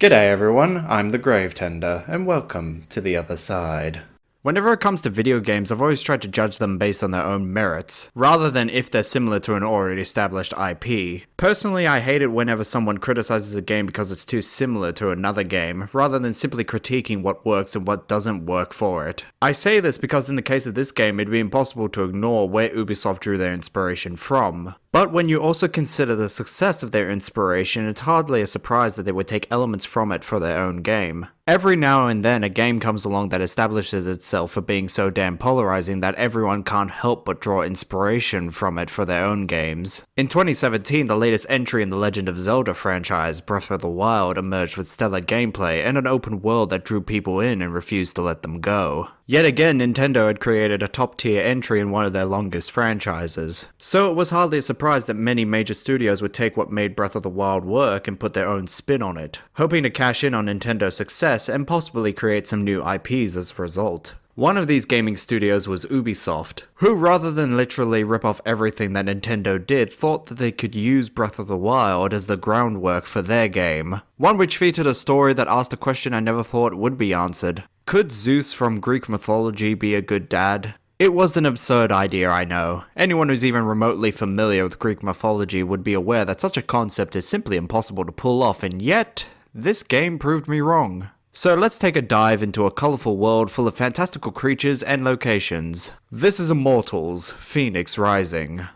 G'day everyone, I'm the Grave Tender, and welcome to the other side. Whenever it comes to video games, I've always tried to judge them based on their own merits, rather than if they're similar to an already established IP. Personally, I hate it whenever someone criticizes a game because it's too similar to another game, rather than simply critiquing what works and what doesn't work for it. I say this because in the case of this game, it'd be impossible to ignore where Ubisoft drew their inspiration from. But when you also consider the success of their inspiration, it's hardly a surprise that they would take elements from it for their own game. Every now and then a game comes along that establishes itself for being so damn polarizing that everyone can't help but draw inspiration from it for their own games. In 2017, the latest entry in the Legend of Zelda franchise, Breath of the Wild, emerged with stellar gameplay and an open world that drew people in and refused to let them go. Yet again, Nintendo had created a top-tier entry in one of their longest franchises. So it was hardly a surprise that many major studios would take what made Breath of the Wild work and put their own spin on it, hoping to cash in on Nintendo's success and possibly create some new IPs as a result. One of these gaming studios was Ubisoft, who rather than literally rip off everything that Nintendo did, thought that they could use Breath of the Wild as the groundwork for their game. One which featured a story that asked a question I never thought would be answered. Could Zeus from Greek mythology be a good dad? It was an absurd idea, I know. Anyone who's even remotely familiar with Greek mythology would be aware that such a concept is simply impossible to pull off, and yet, this game proved me wrong. So let's take a dive into a colourful world full of fantastical creatures and locations. This is Immortal's Fenyx Rising.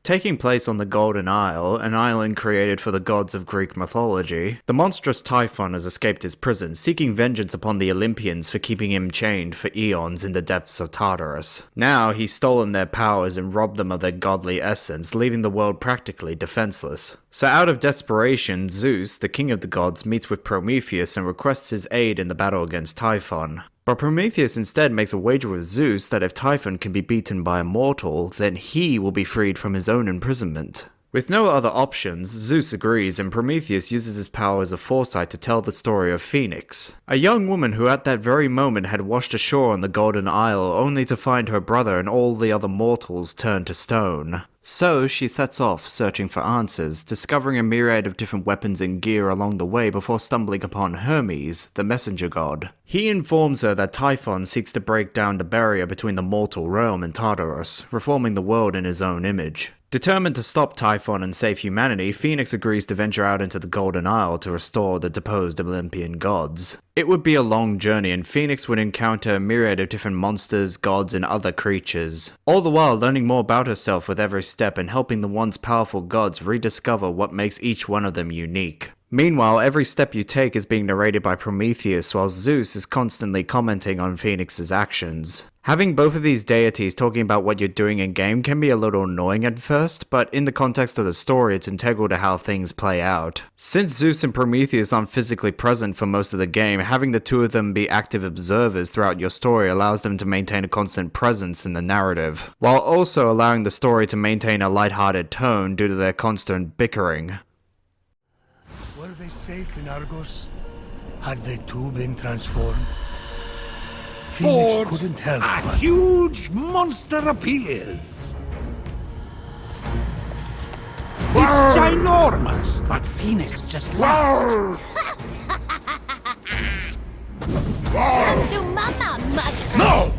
Taking place on the Golden Isle, an island created for the gods of Greek mythology, the monstrous Typhon has escaped his prison, seeking vengeance upon the Olympians for keeping him chained for eons in the depths of Tartarus. Now, he's stolen their powers and robbed them of their godly essence, leaving the world practically defenseless. So out of desperation, Zeus, the king of the gods, meets with Prometheus and requests his aid in the battle against Typhon. But Prometheus instead makes a wager with Zeus that if Typhon can be beaten by Immortal, then he will be freed from his own imprisonment. With no other options, Zeus agrees and Prometheus uses his powers of foresight to tell the story of Fenyx, a young woman who at that very moment had washed ashore on the Golden Isle only to find her brother and all the other mortals turned to stone. So she sets off, searching for answers, discovering a myriad of different weapons and gear along the way before stumbling upon Hermes, the messenger god. He informs her that Typhon seeks to break down the barrier between the mortal realm and Tartarus, reforming the world in his own image. Determined to stop Typhon and save humanity, Fenyx agrees to venture out into the Golden Isle to restore the deposed Olympian gods. It would be a long journey and Fenyx would encounter a myriad of different monsters, gods, and other creatures, all the while learning more about herself with every step and helping the once powerful gods rediscover what makes each one of them unique. Meanwhile, every step you take is being narrated by Prometheus, while Zeus is constantly commenting on Fenyx's actions. Having both of these deities talking about what you're doing in-game can be a little annoying at first, but in the context of the story, it's integral to how things play out. Since Zeus and Prometheus aren't physically present for most of the game, having the two of them be active observers throughout your story allows them to maintain a constant presence in the narrative, while also allowing the story to maintain a lighthearted tone due to their constant bickering. Were they safe in Argos? Had they too been transformed? Fenyx couldn't help A huge monster appears. It's ginormous, but Fenyx just laughed. To mama, mother. No!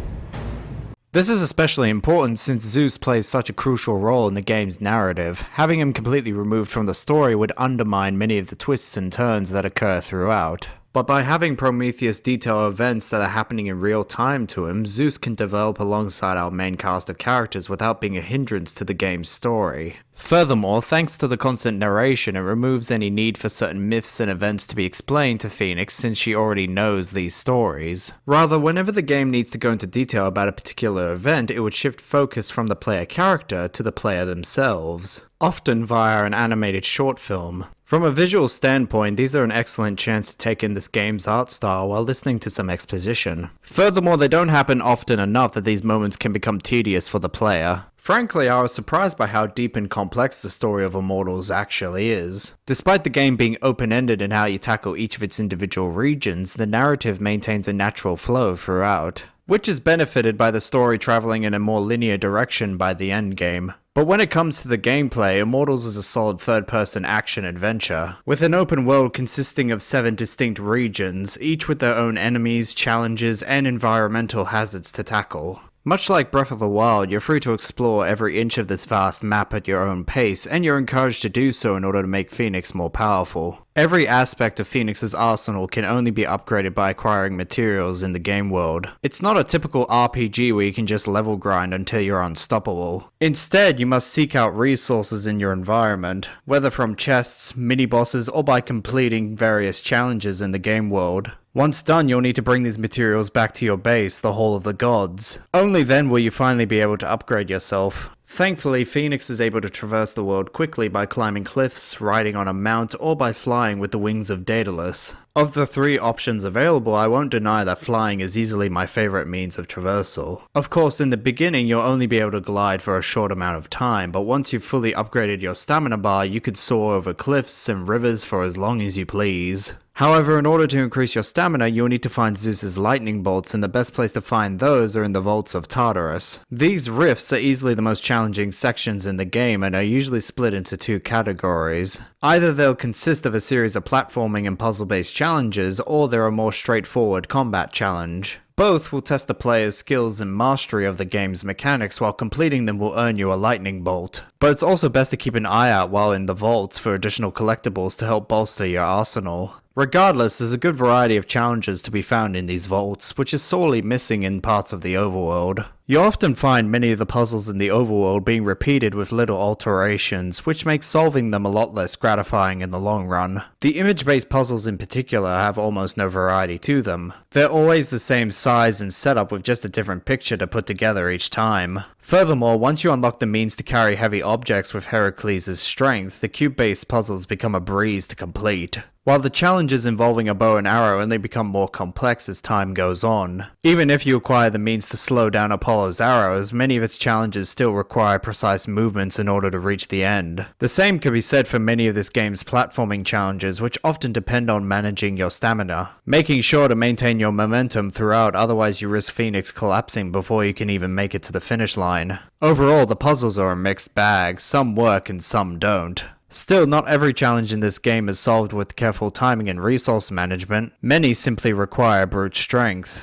This is especially important since Zeus plays such a crucial role in the game's narrative. Having him completely removed from the story would undermine many of the twists and turns that occur throughout. But by having Prometheus detail events that are happening in real time to him, Zeus can develop alongside our main cast of characters without being a hindrance to the game's story. Furthermore, thanks to the constant narration, it removes any need for certain myths and events to be explained to Fenyx since she already knows these stories. Rather, whenever the game needs to go into detail about a particular event, it would shift focus from the player character to the player themselves, often via an animated short film. From a visual standpoint, these are an excellent chance to take in this game's art style while listening to some exposition. Furthermore, they don't happen often enough that these moments can become tedious for the player. Frankly, I was surprised by how deep and complex the story of Immortals actually is. Despite the game being open-ended in how you tackle each of its individual regions, the narrative maintains a natural flow throughout, which is benefited by the story traveling in a more linear direction by the endgame. But when it comes to the gameplay, Immortals is a solid third-person action adventure, with an open world consisting of 7 distinct regions, each with their own enemies, challenges, and environmental hazards to tackle. Much like Breath of the Wild, you're free to explore every inch of this vast map at your own pace, and you're encouraged to do so in order to make Fenyx more powerful. Every aspect of Fenyx's arsenal can only be upgraded by acquiring materials in the game world. It's not a typical RPG where you can just level grind until you're unstoppable. Instead, you must seek out resources in your environment, whether from chests, mini-bosses, or by completing various challenges in the game world. Once done, you'll need to bring these materials back to your base, the Hall of the Gods. Only then will you finally be able to upgrade yourself. Thankfully, Fenyx is able to traverse the world quickly by climbing cliffs, riding on a mount, or by flying with the wings of Daedalus. Of the 3 options available, I won't deny that flying is easily my favorite means of traversal. Of course, in the beginning, you'll only be able to glide for a short amount of time, but once you've fully upgraded your stamina bar, you could soar over cliffs and rivers for as long as you please. However, in order to increase your stamina, you'll need to find Zeus's lightning bolts, and the best place to find those are in the vaults of Tartarus. These rifts are easily the most challenging sections in the game and are usually split into 2 categories. Either they'll consist of a series of platforming and puzzle-based challenges, or they're a more straightforward combat challenge. Both will test the player's skills and mastery of the game's mechanics, while completing them will earn you a lightning bolt. But it's also best to keep an eye out while in the vaults for additional collectibles to help bolster your arsenal. Regardless, there's a good variety of challenges to be found in these vaults, which is sorely missing in parts of the overworld. You'll often find many of the puzzles in the overworld being repeated with little alterations, which makes solving them a lot less gratifying in the long run. The image-based puzzles in particular have almost no variety to them. They're always the same size and setup with just a different picture to put together each time. Furthermore, once you unlock the means to carry heavy objects with Heracles' strength, the cube-based puzzles become a breeze to complete, while the challenges involving a bow and arrow only become more complex as time goes on. Even if you acquire the means to slow down Apollo's arrows, many of its challenges still require precise movements in order to reach the end. The same can be said for many of this game's platforming challenges, which often depend on managing your stamina, making sure to maintain your momentum throughout, otherwise you risk Fenyx collapsing before you can even make it to the finish line. Overall, the puzzles are a mixed bag, some work and some don't. Still, not every challenge in this game is solved with careful timing and resource management. Many simply require brute strength.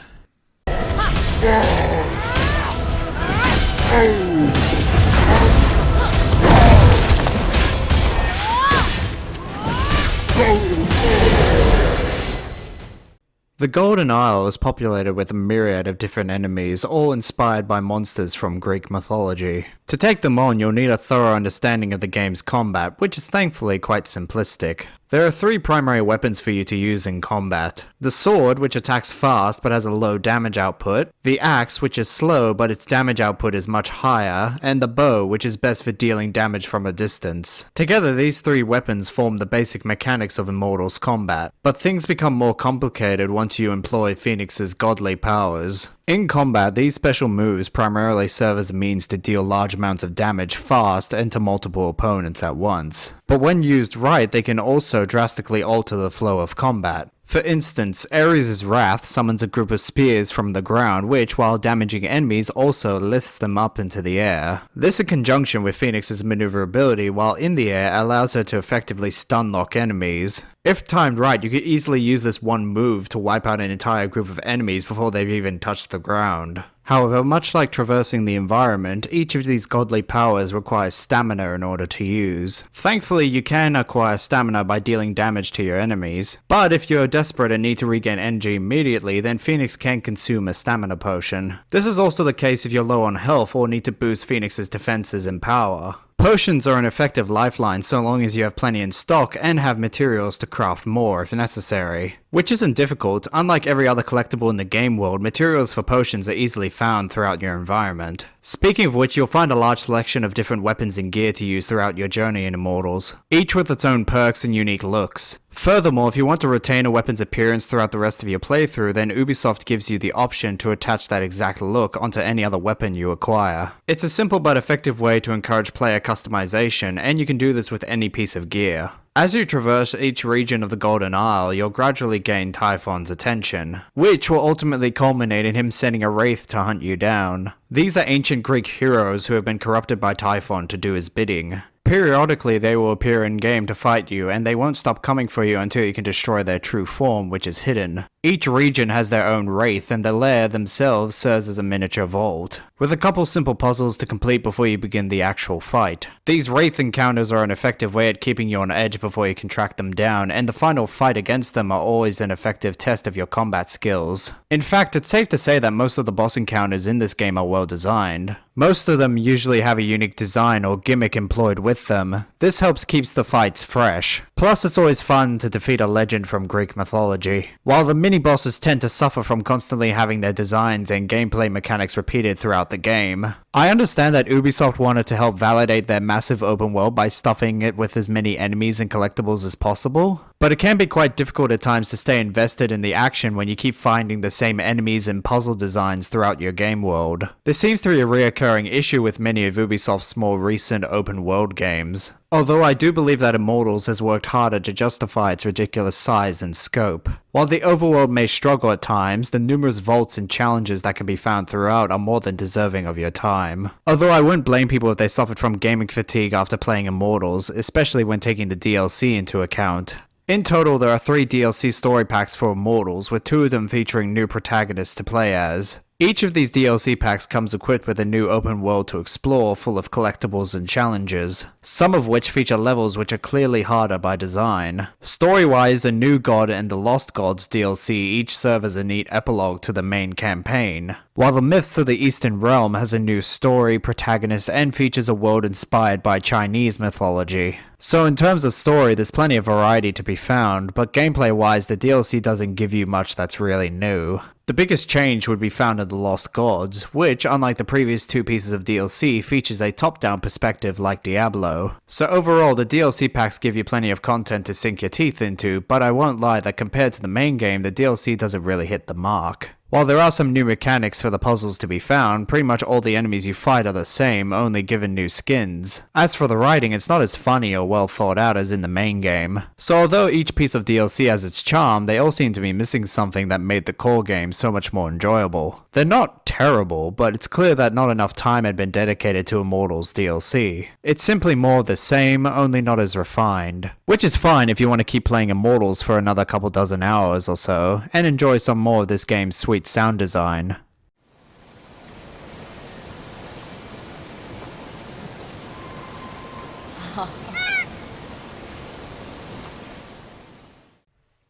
The Golden Isle is populated with a myriad of different enemies, all inspired by monsters from Greek mythology. To take them on, you'll need a thorough understanding of the game's combat, which is thankfully quite simplistic. There are 3 primary weapons for you to use in combat. The sword, which attacks fast but has a low damage output, the axe, which is slow but its damage output is much higher, and the bow, which is best for dealing damage from a distance. Together, these 3 weapons form the basic mechanics of Immortal's combat, but things become more complicated once you employ Fenyx's godly powers. In combat, these special moves primarily serve as a means to deal large amounts of damage fast and to multiple opponents at once. But when used right, they can also drastically alter the flow of combat. For instance, Ares' Wrath summons a group of spears from the ground, which, while damaging enemies, also lifts them up into the air. This, in conjunction with Fenyx's maneuverability while in the air, allows her to effectively stun lock enemies. If timed right, you could easily use this one move to wipe out an entire group of enemies before they've even touched the ground. However, much like traversing the environment, each of these godly powers requires stamina in order to use. Thankfully, you can acquire stamina by dealing damage to your enemies, but if you're desperate and need to regain energy immediately, then Fenyx can consume a stamina potion. This is also the case if you're low on health or need to boost Fenyx's defenses and power. Potions are an effective lifeline so long as you have plenty in stock and have materials to craft more if necessary. Which isn't difficult. Unlike every other collectible in the game world, materials for potions are easily found throughout your environment. Speaking of which, you'll find a large selection of different weapons and gear to use throughout your journey in Immortals, each with its own perks and unique looks. Furthermore, if you want to retain a weapon's appearance throughout the rest of your playthrough, then Ubisoft gives you the option to attach that exact look onto any other weapon you acquire. It's a simple but effective way to encourage player customization, and you can do this with any piece of gear. As you traverse each region of the Golden Isle, you'll gradually gain Typhon's attention, which will ultimately culminate in him sending a wraith to hunt you down. These are ancient Greek heroes who have been corrupted by Typhon to do his bidding. Periodically, they will appear in-game to fight you, and they won't stop coming for you until you can destroy their true form, which is hidden. Each region has their own wraith, and the lair themselves serves as a miniature vault, with a couple simple puzzles to complete before you begin the actual fight. These wraith encounters are an effective way at keeping you on edge before you can track them down, and the final fight against them are always an effective test of your combat skills. In fact, it's safe to say that most of the boss encounters in this game are well designed. Most of them usually have a unique design or gimmick employed with them. This helps keeps the fights fresh. Plus, it's always fun to defeat a legend from Greek mythology. While the mini-bosses tend to suffer from constantly having their designs and gameplay mechanics repeated throughout the game, I understand that Ubisoft wanted to help validate their massive open world by stuffing it with as many enemies and collectibles as possible, but it can be quite difficult at times to stay invested in the action when you keep finding the same enemies and puzzle designs throughout your game world. This seems to be a reoccurring issue with many of Ubisoft's more recent open world games. Although I do believe that Immortals has worked harder to justify its ridiculous size and scope. While the overworld may struggle at times, the numerous vaults and challenges that can be found throughout are more than deserving of your time. Although I wouldn't blame people if they suffered from gaming fatigue after playing Immortals, especially when taking the DLC into account. In total, there are 3 DLC story packs for Immortals, with 2 of them featuring new protagonists to play as. Each of these DLC packs comes equipped with a new open world to explore, full of collectibles and challenges, some of which feature levels which are clearly harder by design. Story-wise, the New God and the Lost Gods DLC each serve as a neat epilogue to the main campaign, while the Myths of the Eastern Realm has a new story, protagonist, and features a world inspired by Chinese mythology. So in terms of story, there's plenty of variety to be found, but gameplay-wise, the DLC doesn't give you much that's really new. The biggest change would be found in the Lost Gods, which, unlike the previous 2 pieces of DLC, features a top-down perspective like Diablo. So overall, the DLC packs give you plenty of content to sink your teeth into, but I won't lie that compared to the main game, the DLC doesn't really hit the mark. While there are some new mechanics for the puzzles to be found, pretty much all the enemies you fight are the same, only given new skins. As for the writing, it's not as funny or well thought out as in the main game. So although each piece of DLC has its charm, they all seem to be missing something that made the core game so much more enjoyable. They're not terrible, but it's clear that not enough time had been dedicated to Immortals DLC. It's simply more of the same, only not as refined. Which is fine if you want to keep playing Immortals for another couple dozen hours or so, and enjoy some more of this game's sweet sound design.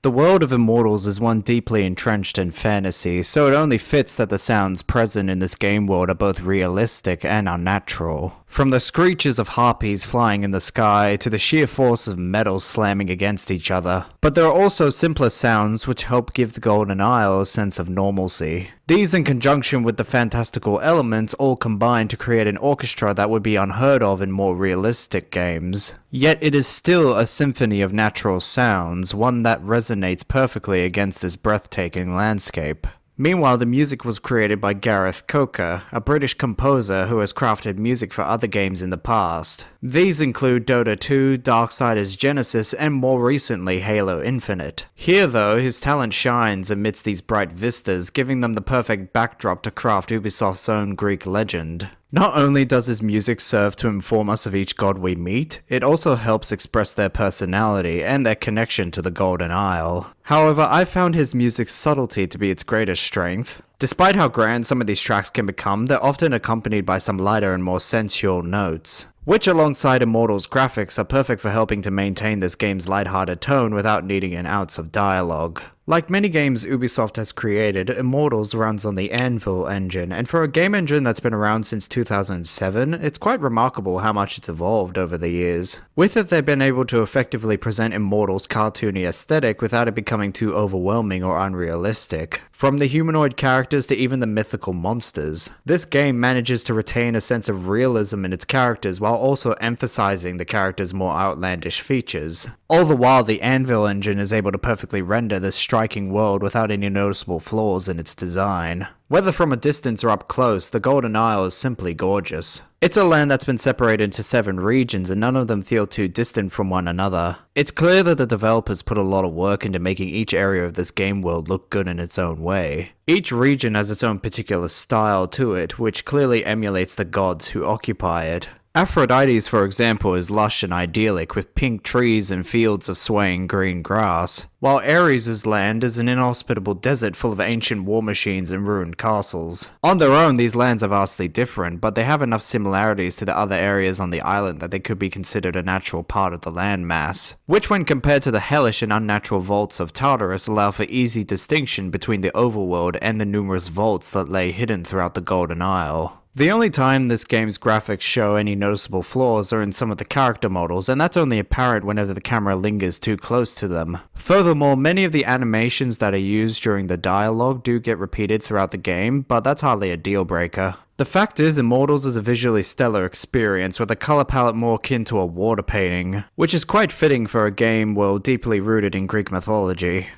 The world of Immortals is one deeply entrenched in fantasy, so it only fits that the sounds present in this game world are both realistic and unnatural. From the screeches of harpies flying in the sky to the sheer force of metals slamming against each other. But there are also simpler sounds which help give the Golden Isle a sense of normalcy. These, in conjunction with the fantastical elements, all combine to create an orchestra that would be unheard of in more realistic games. Yet it is still a symphony of natural sounds, one that resonates perfectly against this breathtaking landscape. Meanwhile, the music was created by Gareth Coker, a British composer who has crafted music for other games in the past. These include Dota 2, Darksiders Genesis, and more recently Halo Infinite. Here though, his talent shines amidst these bright vistas, giving them the perfect backdrop to craft Ubisoft's own Greek legend. Not only does his music serve to inform us of each god we meet, it also helps express their personality and their connection to the Golden Isle. However, I found his music's subtlety to be its greatest strength. Despite how grand some of these tracks can become, they're often accompanied by some lighter and more sensual notes, which alongside Immortal's graphics are perfect for helping to maintain this game's lighthearted tone without needing an ounce of dialogue. Like many games Ubisoft has created, Immortals runs on the Anvil engine, and for a game engine that's been around since 2007, it's quite remarkable how much it's evolved over the years. With it, they've been able to effectively present Immortals' cartoony aesthetic without it becoming too overwhelming or unrealistic. From the humanoid characters to even the mythical monsters, this game manages to retain a sense of realism in its characters while while also emphasizing the character's more outlandish features. All the while, the Anvil engine is able to perfectly render this striking world without any noticeable flaws in its design. Whether from a distance or up close, the Golden Isle is simply gorgeous. It's a land that's been separated into 7 regions and none of them feel too distant from one another. It's clear that the developers put a lot of work into making each area of this game world look good in its own way. Each region has its own particular style to it, which clearly emulates the gods who occupy it. Aphrodite's, for example, is lush and idyllic with pink trees and fields of swaying green grass, while Ares' land is an inhospitable desert full of ancient war machines and ruined castles. On their own, these lands are vastly different, but they have enough similarities to the other areas on the island that they could be considered a natural part of the landmass, which when compared to the hellish and unnatural vaults of Tartarus allow for easy distinction between the overworld and the numerous vaults that lay hidden throughout the Golden Isle. The only time this game's graphics show any noticeable flaws are in some of the character models, and that's only apparent whenever the camera lingers too close to them. Furthermore, many of the animations that are used during the dialogue do get repeated throughout the game, but that's hardly a deal breaker. The fact is, Immortals is a visually stellar experience with a color palette more akin to a water painting, which is quite fitting for a game world deeply rooted in Greek mythology.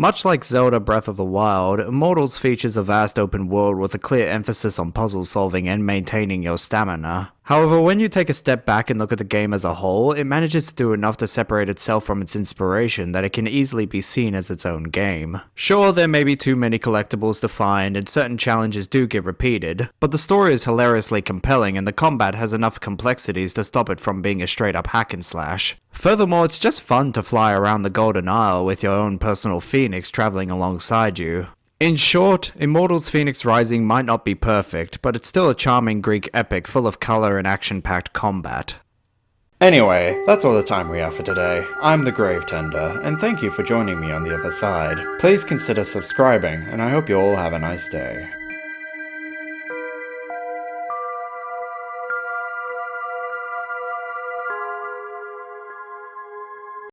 Much like Zelda Breath of the Wild, Immortals features a vast open world with a clear emphasis on puzzle solving and maintaining your stamina. However, when you take a step back and look at the game as a whole, it manages to do enough to separate itself from its inspiration that it can easily be seen as its own game. Sure, there may be too many collectibles to find and certain challenges do get repeated, but the story is hilariously compelling and the combat has enough complexities to stop it from being a straight up hack and slash. Furthermore, it's just fun to fly around the Golden Isle with your own personal Fenyx traveling alongside you. In short, Immortals Fenyx Rising might not be perfect, but it's still a charming Greek epic full of color and action-packed combat. Anyway, that's all the time we have for today. I'm the Grave Tender, and thank you for joining me on the other side. Please consider subscribing, and I hope you all have a nice day.